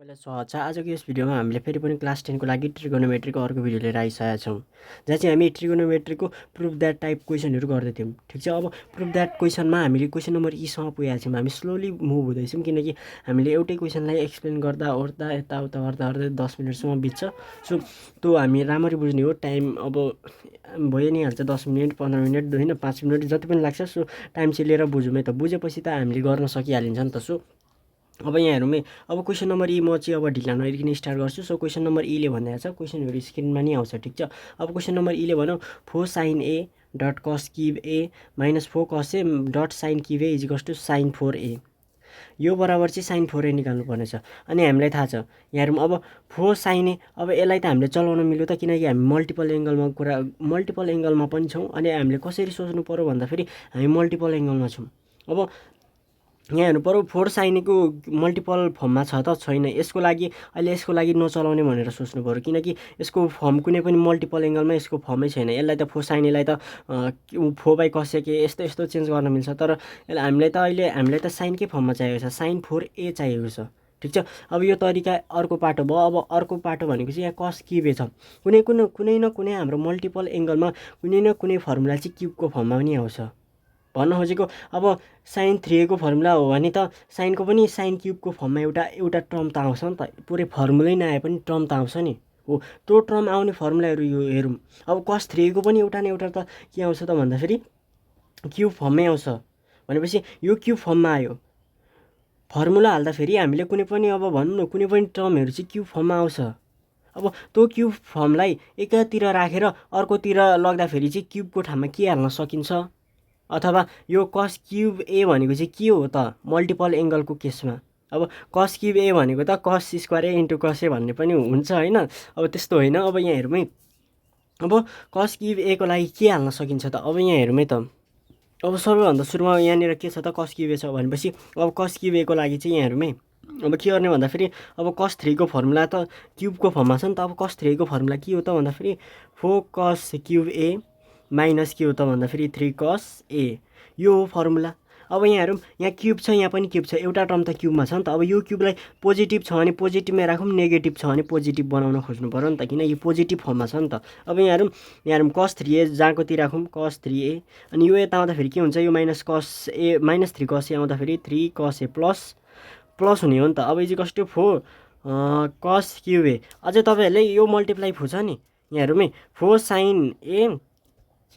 सबैलाई स्वागत छ। आजको यस भिडियोमा हामीले फेरि पनि क्लास 10 को लागि ट्रिगोनोमेट्रीको अर्को भिडियो लिएर आइसकेका छौँ, जहाँ चाहिँ हामी ट्रिगोनोमेट्रीको प्रुफ द्याट टाइप क्वेसनहरू गर्दै थियौँ। ठिक छ, अब प्रुफ द्याट क्वेसनमा हामीले क्वेसन नम्बर ईसम्म पुगेका छौँ। हामी स्लोली मुभ हुँदैछौँ किनकि हामीले एउटै क्वेसनलाई एक्सप्लेन गर्दा ओर्दा यताउता गर्दा 10 मिनटसम्म बित्छ। सो त्यो हामी राम्ररी बुझ्ने हो। टाइम अब भयो नि हाल्छ, 10 मिनट 15 मिनट होइन 5 मिनट जति पनि लाग्छ। सो टाइम चाहिँ लिएर बुझौँ है त। बुझेपछि त हामीले गर्न सकिहालिन्छ नि त। सो अब यहाँ हेरौँ है। अब क्वेसन नम्बर ई म चाहिँ अब ढिला नगरिकन स्टार्ट गर्छु। सो क्वेसन नम्बर ईले भनिरहेको छ, क्वेसनहरू स्क्रिनमा नि आउँछ। ठिक छ, अब क्वेसन नम्बर ईले भनौँ 4 sin a dot cos cube a minus 4 cos a dot sine cube a equals to sine 4a। यो बराबर चाहिँ साइन 4a निकाल्नु पर्नेछ। अनि हामीलाई थाहा छ यहाँ हेरौँ, अब 4 sin a, अब यसलाई त हामीले चलाउन मिल्यो त, किनकि हामी मल्टिपल एङ्गलमा पनि छौँ। अनि हामीले कसरी सोच्नु पऱ्यो भन्दाखेरि हामी मल्टिपल एङ्गलमा छौँ। अब यहाँ हेर्नु पऱ्यो 4 sin a को मल्टिपल फर्ममा छ त छैन। यसको लागि अहिले यसको लागि नचलाउने भनेर सोच्नु पऱ्यो, किनकि यसको फर्म कुनै पनि मल्टिपल एङ्गलमा यसको फर्मै छैन। यसलाई त 4 sin a लाई त 4/cos a यस्तो यस्तो चेन्ज गर्न मिल्छ। तर हामीलाई त साइनकै फर्ममा चाहिएको छ, साइन 4a चाहिएको छ। ठिक छ, अब यो तरिका अर्को पाटो भयो। अब अर्को पाटो भनेको चाहिँ यहाँ कस क्युब ए छ। कुनै न कुनै हाम्रो मल्टिपल एङ्गलमा कुनै न कुनै फर्मुला चाहिँ क्युबको फर्ममा पनि आउँछ भन्न खोजेको। अब साइन 3a को फर्मुला हो भने त साइनको पनि साइन क्युबको फर्ममा एउटा टर्म त आउँछ नि त। पुरै फर्मुलै नआए पनि टर्म त आउँछ नि। हो, त्यो टर्म आउने फर्मुलाहरू यो हेरौँ। अब कस 3a को पनि एउटा न एउटा त के आउँछ त भन्दाखेरि क्युब फर्ममै आउँछ। भनेपछि यो क्युब फर्ममा आयो। फर्मुला हाल्दाखेरि हामीले कुनै पनि अब भनौँ न कुनै पनि टर्महरू चाहिँ क्युब फर्ममा आउँछ। अब त्यो क्युब फर्मलाई एकातिर राखेर अर्कोतिर लग्दाखेरि चाहिँ क्युबको ठाउँमा के हाल्न सकिन्छ, अथवा यो कस क्युब ए भनेको चाहिँ के हो त मल्टिपल एङ्गलको केसमा। अब कस क्युब ए भनेको त कस स्क्वायर ए इन्टु कस ए भन्ने पनि हुन्छ होइन। अब त्यस्तो होइन। अब यहाँ हेरौँ है, अब कस क्युब ए को लागि के हाल्न सकिन्छ त। अब यहाँ हेरौँ है त। अब सबैभन्दा सुरुमा यहाँनिर के छ त कस क्युब ए छ भनेपछि अब कस क्युब ए को लागि चाहिँ यहाँ हेरौँ है। अब के गर्ने भन्दाखेरि अब कस 3 को फर्मुला त क्युबको फर्ममा छ नि त। अब कस 3 को फर्मुला के हो त भन्दाखेरि 4 cos क्युब ए माइनस के हो त भन्दाखेरि 3 cos a, यो हो फर्मुला। अब यहाँ हेरौँ, यहाँ क्युब छ, यहाँ पनि क्युब छ, एउटा टर्म त क्युबमा छ नि त। अब यो क्युबलाई पोजिटिभ छ भने पोजिटिभमै राखौँ, नेगेटिभ छ भने पोजिटिभ बनाउन खोज्नु पऱ्यो नि त, किन यो पोजिटिभ फर्ममा छ नि त। अब यहाँ हेरौँ कस 3a जहाँकोतिर राखौँ कस 3a, अनि यो यता आउँदाखेरि के हुन्छ, यो माइनस माइनस 3 cos a आउँदाखेरि 3 cos a प्लस हुने हो नि त। अब equals to 4 cos cube a. अझै तपाईँहरूले यो मल्टिप्लाई फुछ नि, यहाँ हेरौँ है 4 sin a,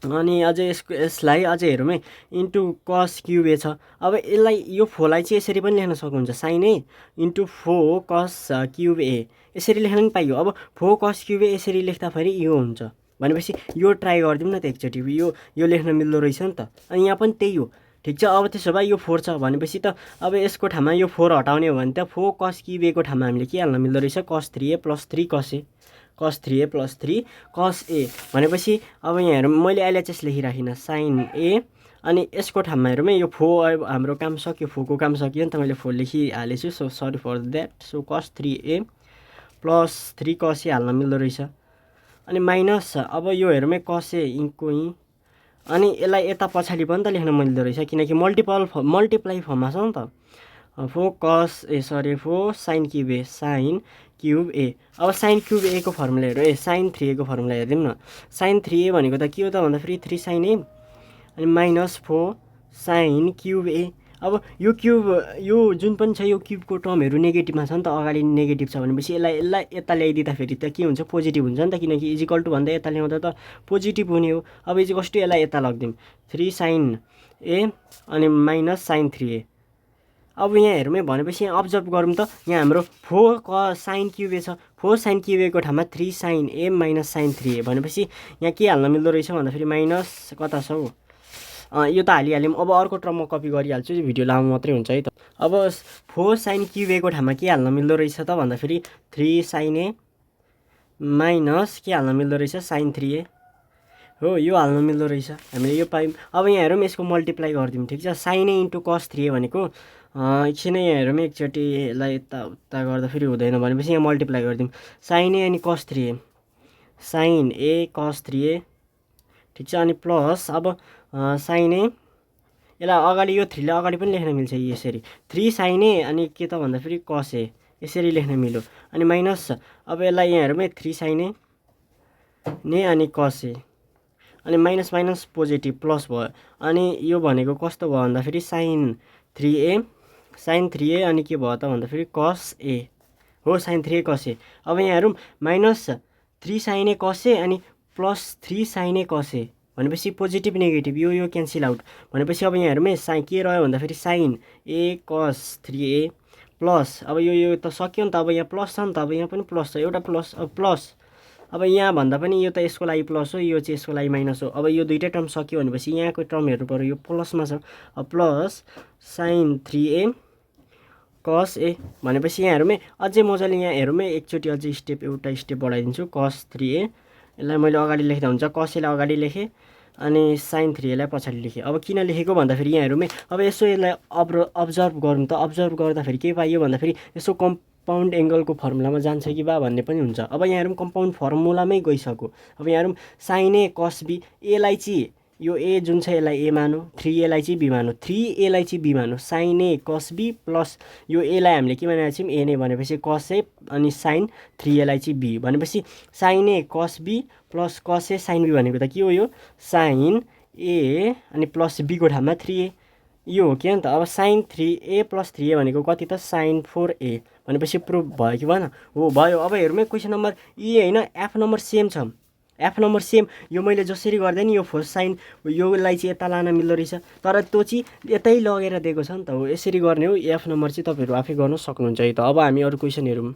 अनि अझै यसलाई अझै हेरौँ है इन्टु कस क्युब ए छ। अब यसलाई यो 4लाई चाहिँ यसरी पनि लेख्न सक्नुहुन्छ, sine a into 4 cos cube a, यसरी लेख्न पनि पाइयो। अब 4 cos क्युब ए यसरी लेख्दाखेरि यो हुन्छ भनेपछि यो ट्राई गरिदिउँ न त एकचोटि। यो लेख्न मिल्दो रहेछ नि त। अनि यहाँ पनि त्यही हो। ठिक छ, अब त्यसो भए यो 4 छ भनेपछि त अब यसको ठाउँमा यो 4 हटाउने हो भने त 4 cos क्युब ए को ठाउँमा हामीले के हाल्न मिल्दो रहेछ, cos 3a plus 3 cos a, cos 3a plus 3 cos a भनेपछि अब यहाँ हेरौँ, मैले एलएचएस लेखिराखिनँ साइन ए, अनि यसको ठाउँमा हेरौँ है, यो 4 हाम्रो काम सक्यो, 4 को काम सक्यो नि त, मैले 4 लेखिहालेछु। So sorry for that. So cos 3a plus 3 cos a हाल्न मिल्दो रहेछ। अनि माइनस अब यो हेरौँ है cos a इन्को यहीँ, अनि यसलाई यता पछाडि पनि त लेख्न मिल्दो रहेछ किनकि मल्टिप्लाई फर्ममा छ नि त। 4 sin क्युब ए, साइन क्युब ए। अब साइन क्युब ए को फर्मुला हेरौँ है, साइन 3a को फर्मुला हेरिदिउँ न। साइन 3a भनेको त के हो त भन्दाखेरि 3 sin a, अनि माइनस 4 sin क्युब ए। अब यो क्युब यो जुन पनि छ यो क्युबको टर्महरू नेगेटिभमा छ नि त, अगाडि नेगेटिभ छ भनेपछि यसलाई यता ल्याइदिँदाखेरि त के हुन्छ, पोजिटिभ हुन्छ नि त, किनकि इजिकल टु भन्दा यता ल्याउँदा त पोजिटिभ हुने हो। अब इजिकल्स टु यसलाई यता लगिदिउँ 3 sin a अनि माइनस साइन 3a। अब यहाँ हेरौँ है, भनेपछि यहाँ अब्जर्भ गरौँ त, यहाँ हाम्रो 4 sin क्युब ए छ, 4 sin क्युब ए को ठाउँमा 3 sin a minus sign 3a भनेपछि यहाँ के हाल्न मिल्दो रहेछ भन्दाखेरि माइनस कता छ हौ, यो त हालिहाल्यौँ। अब अर्को टर्म म कपी गरिहाल्छु, भिडियो लामो मात्रै हुन्छ है त। अब 4 sin क्युब ए को ठाउँमा के हाल्न मिल्दो रहेछ त भन्दाखेरि 3 sin a माइनस के हाल्न मिल्दो रहेछ, साइन 3a हो, यो हाल्न मिल्दो रहेछ। हामीले यो पायौँ। अब यहाँ हेरौँ, यसको मल्टिप्लाई गरिदिउँ। ठिक छ, साइन ए इन्टु कस 3a भनेको एकछिन यहाँ हेरौँ एकचोटि, यसलाई यता गर्दा फेरि हुँदैन भनेपछि यहाँ मल्टिप्लाई गरिदिउँ, साइन ए अनि कस 3a, साइन ए कस 3a। ठिक छ, अनि प्लस अब साइन ए, यसलाई अगाडि यो 3 लाई अगाडि पनि लेख्न मिल्छ यसरी, 3 sin a अनि के त भन्दाखेरि कस ए, यसरी लेख्न मिल्यो अनि माइनस अब यसलाई यहाँ हेरौँ है 3 sin a ने अनि cos a अनि माइनस माइनस पोजिटिभ प्लस भयो अनि यो भनेको कस्तो भयो भन्दाखेरि sin 3a अनि के भयो त भन्दाखेरि cos a हो sin 3a cos a अब यहाँ हेरौँ minus 3 sin a cos a अनि plus 3 sin a cos a भनेपछि पोजिटिभ नेगेटिभ यो क्यान्सल आउट भनेपछि अब यहाँ हेरौँ है साइन के रह्यो भन्दाखेरि sin a cos 3a plus अब यो त सक्यो नि त अब यहाँ प्लस छ नि त अब यहाँ पनि प्लस छ एउटा प्लस प्लस अब यहाँ भन्दा पनि यो त यसको लागि प्लस हो यो चाहिँ यसको लागि माइनस हो अब यो दुईटै टर्म सक्यो भनेपछि यहाँको टर्म हेर्नु पर्यो यो प्लसमा छ अब plus sin 3a cos a भनेपछि यहाँ हेरौँ है अझै मजाले यहाँ हेरौँ है एकचोटि अझै एउटा स्टेप बढाइदिन्छु cos 3a यसलाई मैले अगाडि लेख्दा हुन्छ cos a लाई अगाडि लेखेँ अनि sin 3a लाई पछाडि लेखेँ अब किन लेखेको भन्दाखेरि यहाँ हेरौँ है अब यसो यसलाई अब्जर्भ गरौँ त अब्जर्भ गर्दाखेरि के पाइयो भन्दाखेरि यसो कम्पाउन्ड एङ्गलको फर्मुलामा जान्छ कि बा भन्ने पनि हुन्छ अब यहाँ हेरौँ कम्पाउन्ड फर्मुलामै गइसक्यो अब यहाँ हेरौँ sin a cos b a लाई चाहिँ यो a जुन छ यसलाई a मानौँ 3a लाई चाहिँ b मानौँ 3a लाई चाहिँ b मानौँ sin a cos b plus यो a लाई हामीले के भनेको छौँ a नै भनेपछि cos a अनि sin 3a लाई चाहिँ b भनेपछि sin a cos b plus cos a sin b भनेको त के हो यो sin a अनि प्लस b को ठाउँमा 3a यो हो के नि त अब sin 3a प्लस 3a भनेको कति त sin 4a भनेपछि प्रुफ भयो कि भएन हो भयो अब हेरौँ क्वेसन नम्बर ई होइन एफ नम्बर सेम छ एफ नम्बर सेम यो मैले जसरी गर्दै नि यो फर्स्ट साइन योलाई चाहिँ यता लान मिल्दो रहेछ तर त्यो चाहिँ यतै लगेर दिएको छ नि त हो यसरी गर्ने हो एफ नम्बर चाहिँ तपाईँहरू आफै गर्न सक्नुहुन्छ है त अब हामी अरू क्वेसन हेरौँ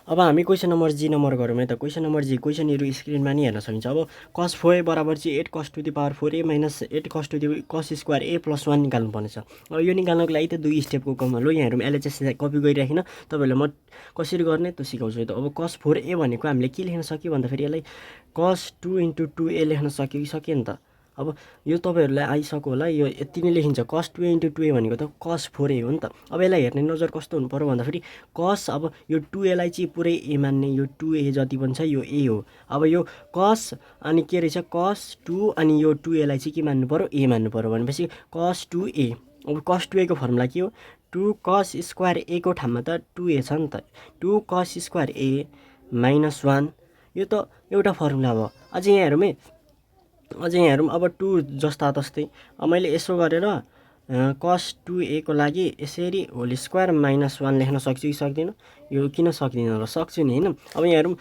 अब हामी क्वेसन नम्बर जी नम्बर गरौँ है त क्वेसन नम्बर जी क्वेसनहरू स्क्रिनमा नि हेर्न सकिन्छ अब cos 4a बराबर चाहिँ 8 cos to the power 4a minus 8 cos to the cos square a plus 1 निकाल्नु पर्नेछ अब यो निकाल्नको लागि त दुई स्टेपको कम लो यहाँ हेरौँ एलएचएस कपी गरिराखिन तपाईँहरूलाई म कसरी गर्ने त्यो सिकाउँछु है त अब cos 4a भनेको हामीले के लेख्न सक्यो भन्दाखेरि यसलाई cos 2 into 2a लेख्न सक्यो नि त अब यो तपाईँहरूलाई आइसक्यो होला यो यति नै लेखिन्छ cos 2a into 2a भनेको त cos 4a हो नि त अब यसलाई हेर्ने नजर कस्तो हुनु पर्यो भन्दाखेरि cos अब यो 2a लाई चाहिँ पुरै a मान्ने यो 2a जति पनि छ यो a हो अब यो cos अनि के रहेछ cos 2 अनि यो 2a लाई चाहिँ के मान्नु पर्यो a मान्नु पर्यो भनेपछि cos 2a अब cos 2a को फर्मुला के हो 2 cos स्क्वायर a को ठाउँमा त 2a छ नि त 2 cos स्क्वायर a माइनस 1 यो त एउटा फर्मुला भयो अझै यहाँ हेरौँ अब 2 जस्ता तस्तै अब मैले यसो गरेर cos 2a को लागि यसरी होल स्क्वायर माइनस 1 लेख्न सक्छु कि सक्दिनँ यो किन सक्दिनँ र सक्छु नि हैन अब यहाँ हेरौँ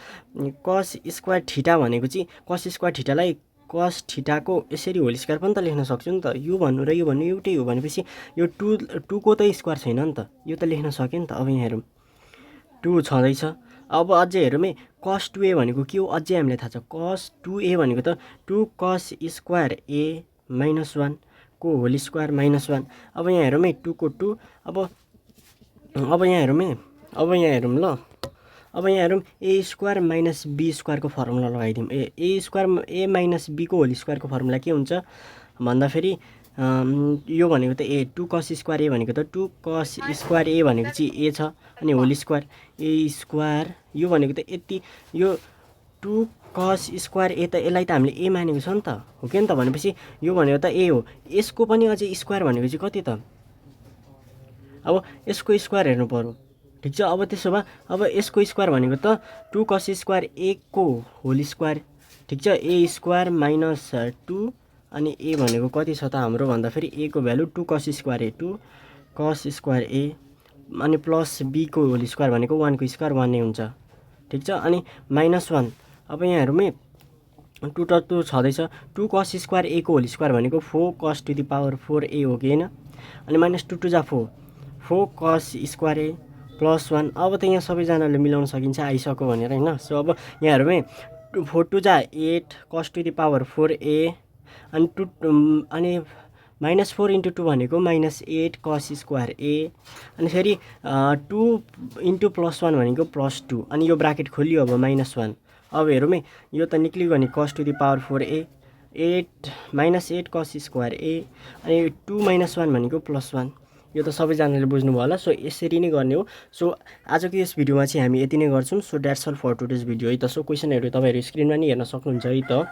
cos स्क्वायर थीटा भनेको चाहिँ cos स्क्वायर थीटालाई cos थीटाको यसरी होल स्क्वायर पनि त लेख्न सक्छु नि त यो भन्नु र यो भन्नु एउटै हो भनेपछि यो 2 को त स्क्वायर छैन नि त यो त लेख्न सक्यो नि त अब यहाँ हेरौँ 2 छँदैछ अब अझै हेरौँ है cos 2a भनेको के हो अझै हामीलाई थाहा छ cos 2a भनेको त 2 cos स्क्वायर a माइनस 1 को होल स्क्वायर माइनस 1 अब यहाँ हेरौँ है 2 को 2 अब यहाँ हेरौँ ल अब यहाँ हेरौँ a स्क्वायर माइनस b स्क्वायरको फर्मुला लगाइदिउँ a square a minus b को होल स्क्वायरको फर्मुला के हुन्छ भन्दाखेरि यो भनेको त a 2 cos स्क्वायर a भनेको त 2 cos स्क्वायर a भनेको चाहिँ a छ अनि होल स्क्वायर a स्क्वायर यो भनेको त यति यो 2 cos स्क्वायर a त यसलाई त हामीले a मानेको छ नि त हो के नि त भनेपछि यो भनेको त a हो यसको पनि अझै स्क्वायर भनेको चाहिँ कति त अब यसको स्क्वायर हेर्नु पर्यो ठीक छ अब त्यसो भए अब यसको स्क्वायर भनेको त 2 cos स्क्वायर a को होल स्क्वायर ठीक छ a स्क्वायर माइनस 2 अनि a भनेको कति छ त हाम्रो भन्दाखेरि a को value 2 cos square a 2 cos square a अनि प्लस b को होल स्क्वायर भनेको 1 को स्क्वायर 1 नै हुन्छ ठीक छ अनि माइनस 1 अब यहाँ हेरौँ है 2 त 2 छँदैछ 2 cos स्क्वायर a को होल स्क्वायर भनेको 4 cos to the power 4a हो कि हैन अनि माइनस 2 2 जा 4 cos स्क्वायर a प्लस 1 अब त यहाँ सबैजनाले मिलाउन सकिन्छ आइसक्यो भनेर हैन सो अब यहाँ हेरौँ है 4 2 जा 8 cos to the power 4a अनि 2 अनि माइनस 4 into 2 भनेको माइनस 8 cos स्क्वायर a अनि फेरि 2 into प्लस 1 भनेको प्लस 2 अनि यो ब्राकेट खोलियो अब माइनस 1 अब हेरौँ है यो त निक्लियो नि cos to the power 4a 8 माइनस 8 cos स्क्वायर a अनि 2 माइनस 1 भनेको प्लस 1 यो त सबैजनाले बुझ्नुभयो होला सो यसरी नै गर्ने हो सो आजको यस भिडियोमा चाहिँ हामी यति नै गर्छौँ so that's all for today's video है त सो क्वेसनहरू तपाईँहरू स्क्रिनमा नि हेर्न सक्नुहुन्छ है त